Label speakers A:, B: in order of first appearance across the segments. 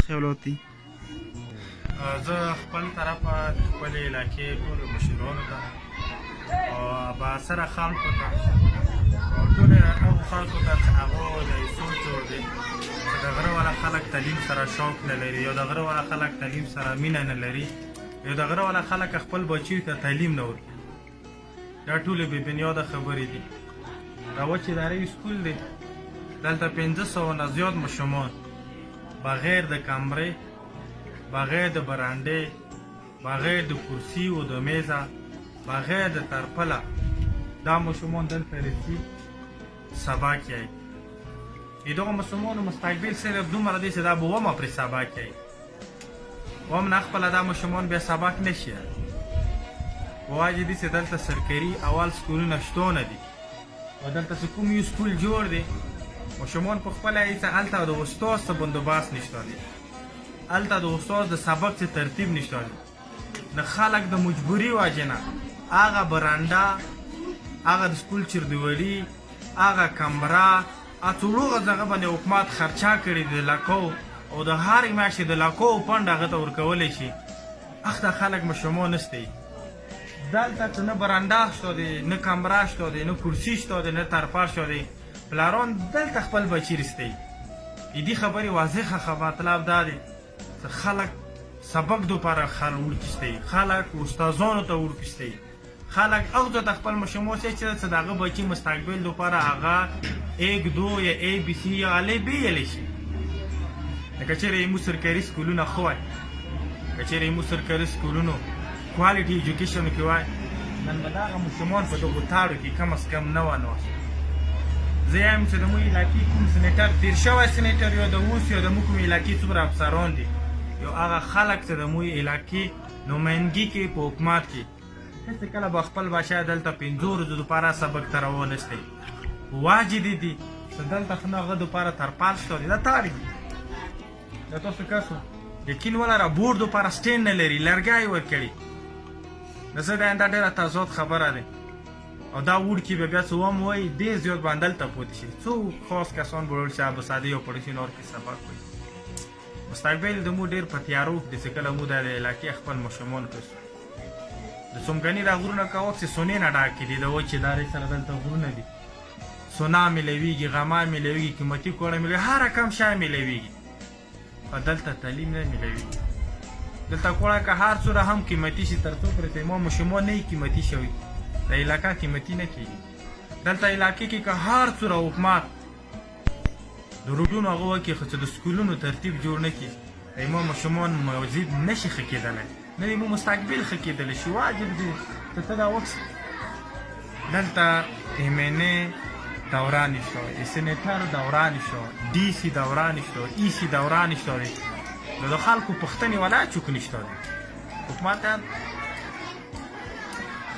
A: خیالات دي؟
B: زه خپل طرفه د خپلې علاقې ټولو مشرانو ته او بااثره خلکو ته او ټولو هغو خلکو ته چې هغو د سوچ جوړ دی چې د غره والا خلک تعلیم سره شوق نه لري یا د غره والا خلک تعلیم سره مینه نه لري یا د غره والا خلک خپل بچیو ته تعلیم نه ورکوي. دا ټولې بې بنیاده خبرې دي. دا وچې ادارې سکول دی، دلته 500 نه زیات ماشومان بغیر د کمرې، بغیر د برانډې، بغیر د کرسي و د میزه، بغیر د ترپله دا ماشومان دلته رسي سبا کوي. د دغو ماشومانو مستقبل صرف دومره دی چې دا به ومه پرې سبا کوي، وم نه خپله دا ماشومان بیا سبق نشي. واجب دي چې دلته سرکري اول سکولونه شتونه دي او دلته چې کوم یو سکول جوړ دی ماشومان په خپله هېڅ هلته د استاد څه بندوبست نشته دی، هلته د استاد د سبق څه ترتیب نشته دی. د خلک د مجبوري وجې نه هغه برانډه، هغه د سکول چردولي، هغه کمره، څلو هغه باندې حکومت خرچه کړي د لکو او د هرې میاشتې د لکو فنډ هغه ته ورکولی شي. اخته خلک ماشومان نشته دي. دلته چې نه برانډه شته دی، نه کمره شته دی، نه کرسي شته دی، نه ترپه شته دی. پلاران دلته خپل بچي رستی. د دې خبرې واضحه مطلب دا دی چې خلک سبق دپاره ورکستی، خلک استادانو ته ورکستی، خلک هغو ته خپل ماشومان چې د هغه بچي مستقبل دپاره هغه 1 2 یا ABC یا الف ب ویلی شي. لکه چېرې زموږ سرکاري سکولونه ښه وای، که چېرې زموږ سرکاري سکولونو کوالټي ایجوکیشن کې وای، نن به دغه ماشومان په دغو تاړو کې کم از کم نه وه ناست. زه یم چې د موږ علاقې کوم سینیټر تېر شوی سینیټر یا د اوس یا د موږ کوم علاقې څومره افسران دي یا هغه خلک چې د موږ علاقې نمایندګي کوي په حکومت کې، هېڅ کله به خپل بچی دلته 5 ورځو دپاره سبق ته راوانستی. واجب دي چې دلته خو نه هغه دپاره ترپال شته دی، دا تاړ دي. دا تاسو کسو یقین ولره بورډ دپاره سټینډ نه لري، لرګی یې ورکړي. د زه دا ډېره تضاد خبره دی او دا وړکي به بیا څه وم وایي ډېر زیات به دلته پاتې شي. څو خاص کسان به وړل شي به ساده یا پړوسي نور کې سبق وایي. مستقبل د مو ډېر په تیارو کې دی چې کله مو د علاقې خپل ماشومان کړو. د څومګني دا غرونه که وخت چې سونې نه ډاکې دي، د وچې دارې سره دلته غرونه دي، سونا میلویږي، غما میلویږي، قیمتي کوړه میلوي، هر رقم شی میلویږي. خو دلته تعلیم نه میلویږي. دلته کوړه که هر څومره هم قیمتي شي تر څو پورې ما ماشومان نه وي قیمتي شوي، د علاقه قیمتي نه کېږي. دلته علاقې کې که هر څومره حکومت د روډونو هغه وکړي خو چې د سکولونو ترتیب جوړ نه کړي، ما ماشومان مزید نشي ښه کېدلی، نه د مو مستقبل ښه کېدلی شي. واجب دی چې ته دا وکړې. دلته MNA دوران شته، سینیټر دوران شته، DC دوران شته، EC دوران شته دی. د خلکو پوښتنې ولا چوک نشته دی.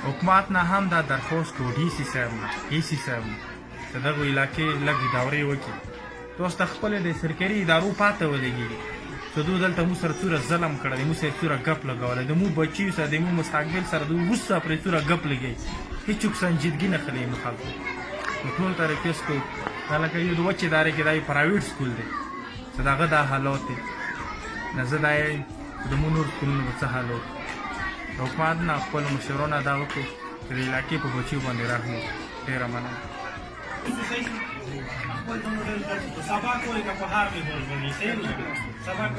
B: حکومت نه هم دا درخواست کړو DC صاحب نه، EC صاحب نه چې دغو علاقې لږې دورې وکړي. تاسو ته خپلې د سرکاري ادارو پاته ولګېږي چې دوی دلته موږ سره څومره ظلم کړی دی، موږ سره څومره ګپ لګولی دی، موږ بچیو سره د موږ مستقبل سره دوی اوس سره پرې څومره ګپ لګوي. هېڅوک سنجیدګي نه ښلي موږ خلکو. نو ټول ته ریکویسټ کوو دا لکه یو د وچې ادارې کې دا یو پرایویټ سکول دی چې د هغه دا حالات دی. نه زه دا یم چې د مو نور سکولونو به څه حالات. د حکومت نه خپلو مشرانو دا وکړو چې د علاقې په بچیو باندې رحم وکړي. ډېره مننه. سبق وایي که په هر ډول باندې سبق